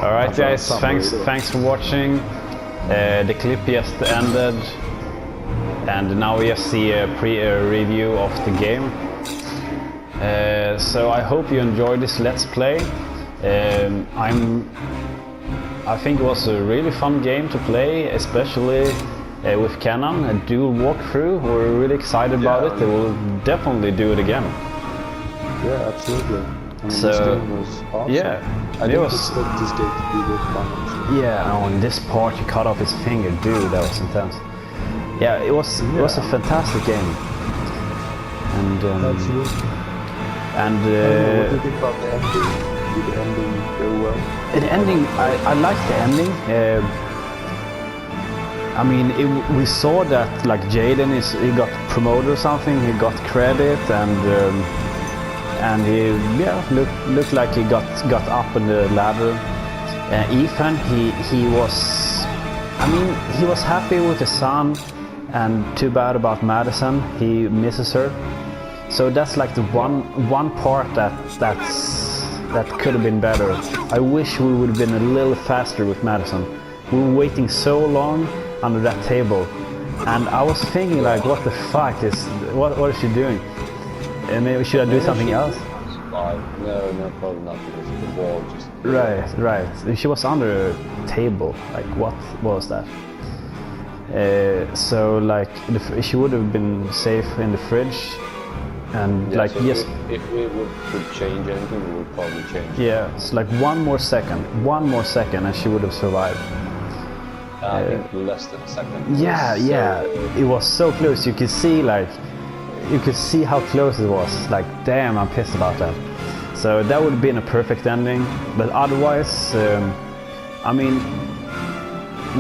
All right, guys. Thanks for watching. The clip just ended, and now we just see a review of the game. So I hope you enjoyed this Let's Play. I think it was a really fun game to play, especially with Canon, a dual walkthrough. We're really excited about it. We'll definitely do it again. Yeah, absolutely. So this game was awesome. yeah, I didn't expect this game to be this fun. Yeah, on this part you cut off his finger, dude. That was intense. Yeah, it was a fantastic game. And absolutely. And what do you think about the ending? Did the ending go well? The ending, I liked the ending. I mean, we saw that like Jaden he got promoted or something. He got credit, and he looked like he got up on the ladder. Ethan, he was happy with his son, and too bad about Madison. He misses her. So that's like the one part that could have been better. I wish we would have been a little faster with Madison. We were waiting so long under that table, and I was thinking like, what the fuck is what is she doing? And maybe should I do something else? No, probably not, because the wall just... Right. She was under a table. Like, what was that? So like, she would have been safe in the fridge. And yeah, like, so yes, if we could change anything, we would probably change it. Yeah, it's like one more second, and she would have survived. I think less than a second. Yeah, it was so close. You could see how close it was. Like, damn, I'm pissed about that. So that would have been a perfect ending. But otherwise, I mean,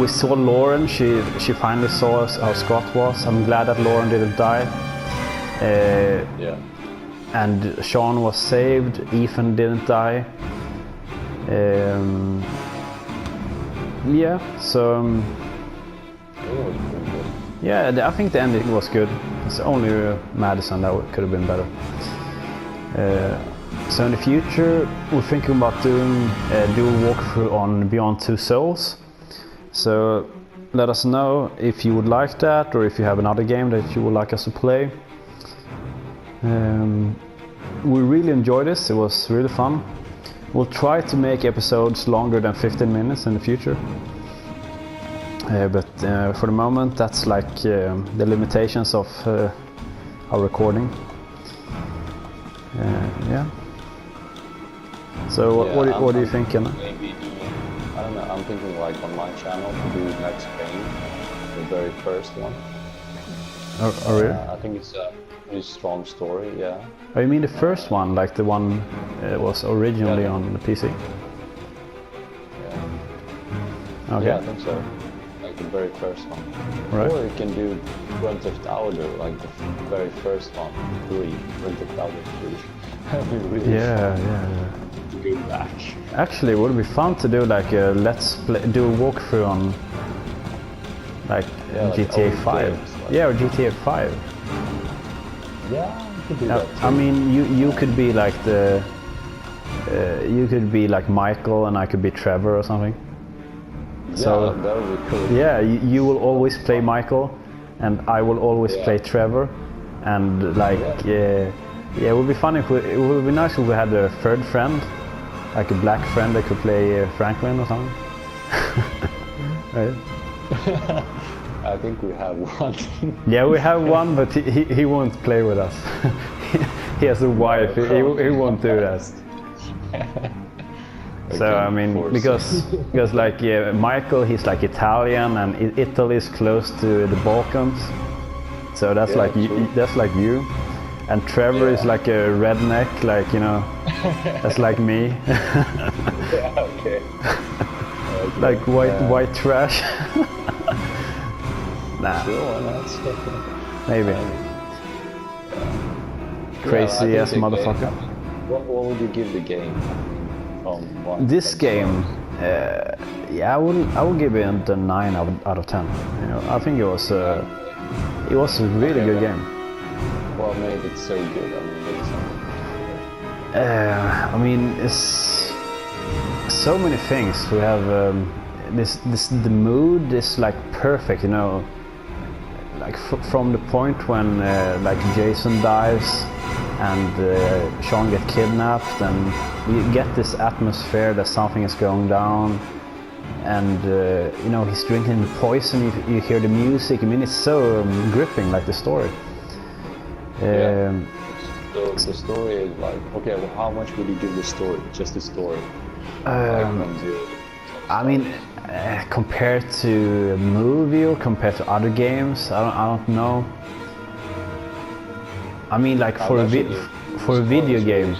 we saw Lauren. She finally saw how Scott was. I'm glad that Lauren didn't die. And Sean was saved. Ethan didn't die. I think the ending was good. It's only Madison that could have been better. So in the future, we're thinking about doing a dual walkthrough on Beyond Two Souls. So let us know if you would like that, or if you have another game that you would like us to play. We really enjoyed this. It was really fun. We'll try to make episodes longer than 15 minutes in the future. But for the moment, that's like the limitations of our recording. So what do you think, Kenna? Maybe, I don't know, I'm thinking like on my channel to do next game, the very first one. Oh really? I think it's a pretty strong story, yeah. Oh, you mean the first one, like the one was originally on the PC? Yeah. Okay. Yeah, I think so. Like the very first one. Right. Or you can do Grand Theft Auto, like the very first one, 3, Grand Theft Auto 3. That'd be really fun to go back. Actually, it would be fun to do like a do a walkthrough on like GTA 5. Games, or GTA 5. Yeah, you could do that too. I mean, you could be like you could be like Michael, and I could be Trevor or something. So that would be cool. Yeah, you will always play Michael, and I will always play Trevor, and like it would be fun if it would be nice if we had a third friend, like a black friend that could play Franklin or something. Right? I think we have one. Yeah, we have one, but he won't play with us. He has a wife. He won't do that. So I mean, because like Michael, he's like Italian, and Italy is close to the Balkans. So that's like you. And Trevor is like a redneck, like, you know, that's like me. Like white trash. Nah. Maybe. Crazy ass motherfucker. What would you give the game? This game, I will give it a 9 out of 10. You know, I think it was a really good game. What made it so good? I mean, it's so many things. We have the mood is like perfect, you know, like from the point when like Jason dies and Sean gets kidnapped, and you get this atmosphere that something is going down, and you know, he's drinking the poison. You hear the music. I mean, it's so gripping, like the story. So the story is like, okay, well, how much would you give the story? Just the story. I mean, compared to a movie or compared to other games, I don't know. I mean, like for a video game,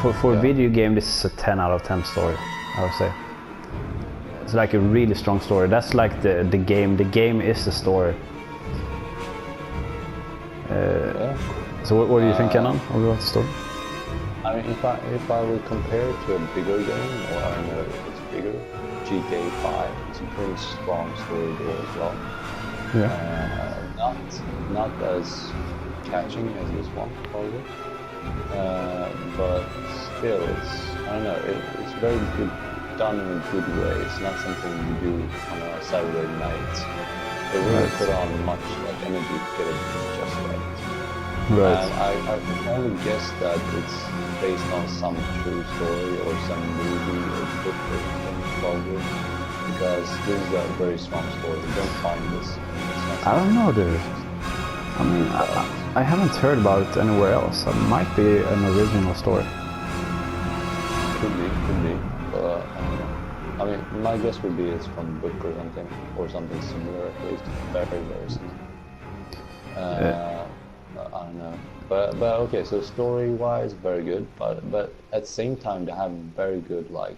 for a video game, this is a 10 out of 10 story, I would say. It's like a really strong story. That's like the game. The game is the story. So what do you think, Kenan, about the story? I mean, if I would compare it to a bigger game, or I know it's bigger, GTA 5, it's a pretty strong story there as well. Yeah. Not as catching as this one, probably. But still, I don't know, it's very good, done in a good way. It's not something you do on a Saturday night. They really put on much like energy to get it just right. Right. And I can only guess that it's based on some true story or some movie or book or something, probably, because this is a very strong story. You don't find this. I don't know, dude. I mean, I haven't heard about it anywhere else. It might be an original story. Could be. But I don't know. I mean, my guess would be it's from a book or something similar, at least. Very, very similar. I don't know. But okay, so story-wise, very good. But at the same time, they have very good like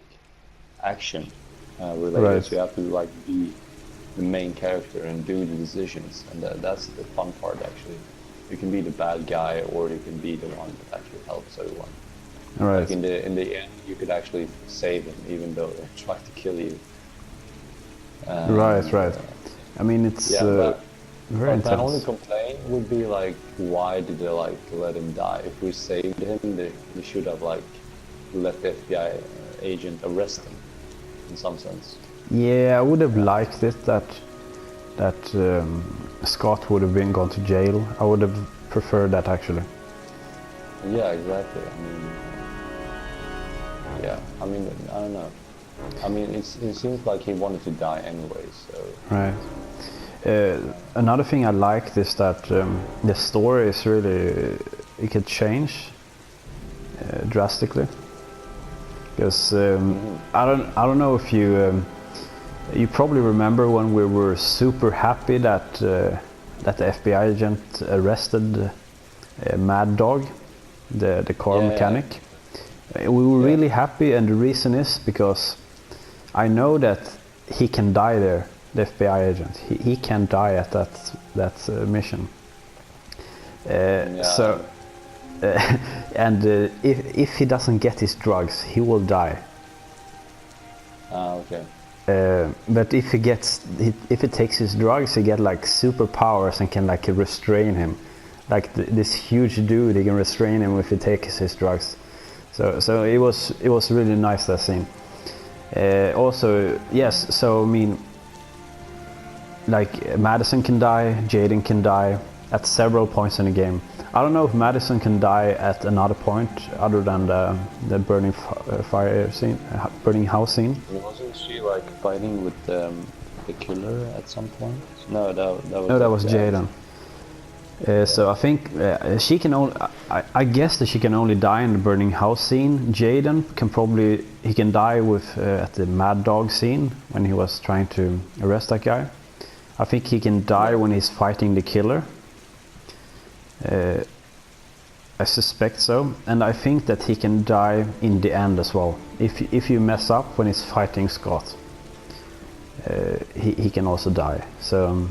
action related. Right. So you have to like be the main character and do the decisions, and that's the fun part actually. You can be the bad guy, or you can be the one that actually helps everyone. Right. Like in the end, you could actually save him, even though they try to kill you. Right. I mean, it's very intense. My only complaint would be like, why did they like let him die? If we saved him, they should have like let the FBI agent arrest him, in some sense. Yeah, I would have liked it that Scott would have been gone to jail. I would have preferred that actually. Yeah, exactly. I mean, I don't know. I mean, it seems like he wanted to die anyway, so... Right. Another thing I liked is that the story is really... It could change drastically. Because I don't know if you... you probably remember when we were super happy that the FBI agent arrested Mad Dog, the car mechanic. We were really happy, and the reason is because I know that he can die there, the FBI agent. He can die at that mission. So, and if he doesn't get his drugs, he will die. Okay. But if he takes his drugs, he get like superpowers and can like restrain him. Like this huge dude, he can restrain him if he takes his drugs. So it was really nice, that scene. Also, yes. So I mean, like Madison can die, Jaden can die at several points in the game. I don't know if Madison can die at another point other than the burning fire scene, burning house scene. Wasn't she like fighting with the killer at some point? No, that was Jaden. So I think she can only. I guess that she can only die in the burning house scene. Jaden can die with at the Mad Dog scene when he was trying to arrest that guy. I think he can die when he's fighting the killer. I suspect so, and I think that he can die in the end as well. If you mess up when he's fighting Scott, he can also die. So.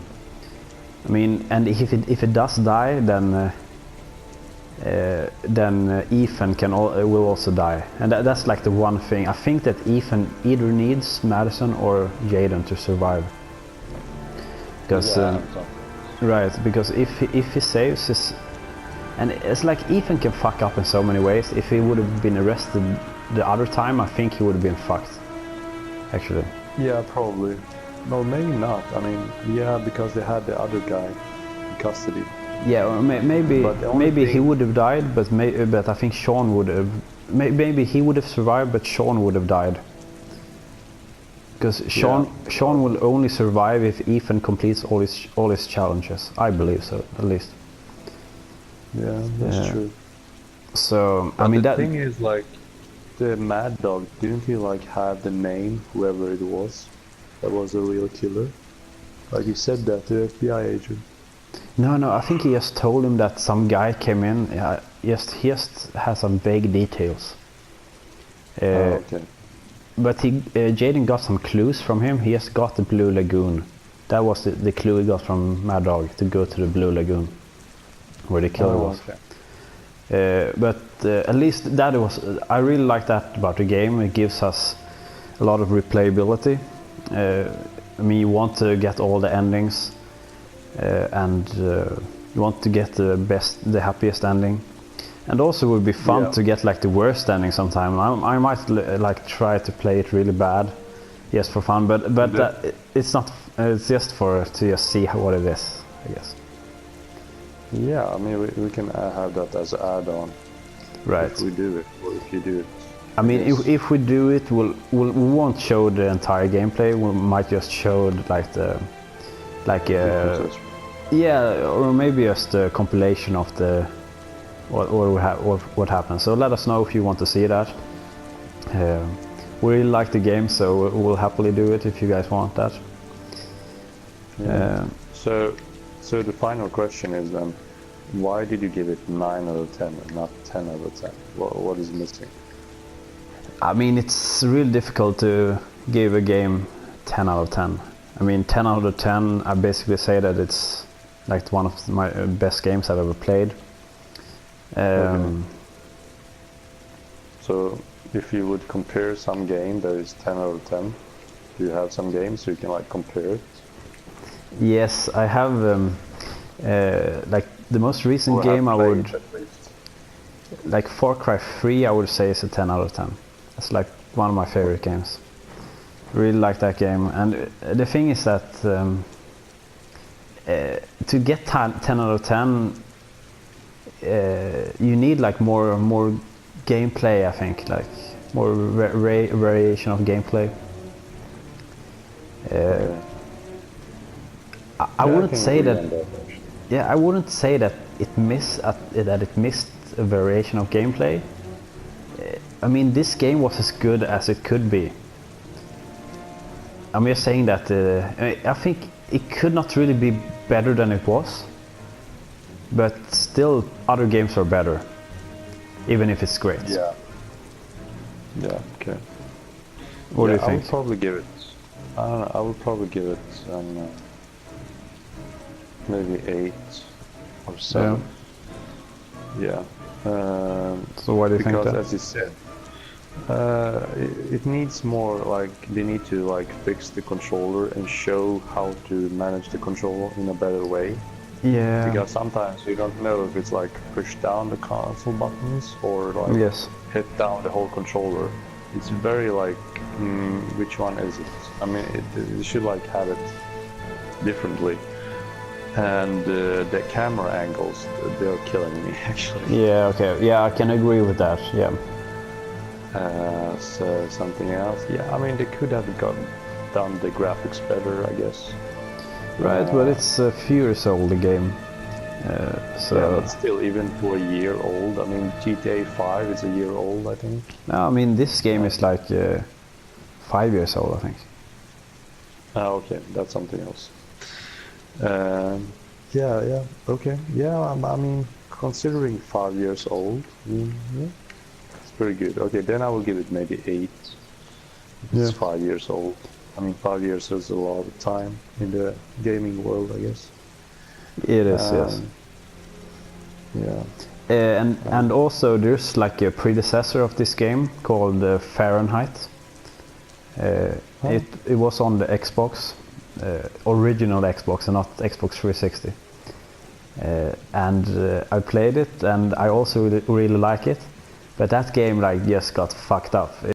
I mean, and if it does die, then Ethan will also die, and that's like the one thing. I think that Ethan either needs Madison or Jaden to survive. Because right, because if he saves his, and it's like Ethan can fuck up in so many ways. If he would have been arrested the other time, I think he would have been fucked. Actually. Yeah, probably. No, maybe not. I mean, yeah, because they had the other guy in custody. Yeah, or maybe But the only maybe he thing- would have died, but I think Sean would have. Maybe he would have survived, but Sean would have died. Because Sean will only survive if Ethan completes all his challenges. I believe so, at least. Yeah, that's Yeah. true. So But I mean the that. thing is, like, the Mad Dog, didn't he like have the name, whoever it was, that was a real killer? Like he said that to the FBI agent. No, I think he just told him that some guy came in. He just has some vague details. Okay. But Jaden got some clues from him. He just got the Blue Lagoon. That was the clue he got from Mad Dog, to go to the Blue Lagoon, where the killer was. Okay. But at least that was. I really like that about the game. It gives us a lot of replayability. I mean, you want to get all the endings, and you want to get the happiest ending. And also it would be fun to get like the worst ending sometime. I might like try to play it really bad, just for fun. But it's not. It's just to just see what it is, I guess. Yeah, I mean, we can have that as an add-on. Right. If we do it, or if you do it. I mean, if we do it, we won't show the entire gameplay. We might just show yeah, or maybe just a compilation of the what happened. So let us know if you want to see that. We really like the game, so we'll happily do it if you guys want that. Yeah. So the final question is then, why did you give it 9 out of 10 and not 10 out of 10? What is missing? I mean, it's really difficult to give a game 10 out of 10. I mean, 10 out of 10, I basically say that it's like one of my best games I've ever played. So if you would compare some game that is 10 out of 10, do you have some games so you can like compare it? Yes, I have. Like the most recent game I would, like Far Cry 3, I would say is a 10 out of 10. It's like one of my favorite games. Really like that game, and the thing is that to get 10 out of 10, you need like more gameplay. I think like more variation of gameplay. I wouldn't say that. Yeah, I wouldn't say that it missed a variation of gameplay. I mean, this game was as good as it could be. I'm just saying that I think it could not really be better than it was, but still other games are better, even if it's great. Yeah. Yeah. Okay. What do you think? I would probably give it. I don't know. I would probably give it maybe 8 or 7. Yeah. So why do you think that? Because as you said, it needs more, like they need to like fix the controller and show how to manage the controller in a better way. Yeah. Because sometimes you don't know if it's like push down the console buttons or like Yes. hit down the whole controller. It's very like, which one is it? I mean, it should like have it differently. And the camera angles, they're killing me actually. Yeah. Okay. Yeah, I can agree with that. Yeah. So something else, yeah. I mean, they could have done the graphics better, I guess. Right, but it's a few years old, the game. So yeah, but still, even for a year old. I mean, GTA 5 is a year old, I think. No, I mean this game is like 5 years old, I think. Okay, that's something else. Yeah, okay. Yeah, I mean, considering 5 years old, yeah, it's pretty good. Okay, then I will give it maybe 8. It's 5 years old. I mean, 5 years is a lot of time in the gaming world, I guess. It is, yes. Yeah. And also there's like a predecessor of this game called Fahrenheit. It was on the Xbox, original Xbox, and not Xbox 360. And I played it, and I also really like it. But that game like just got fucked up.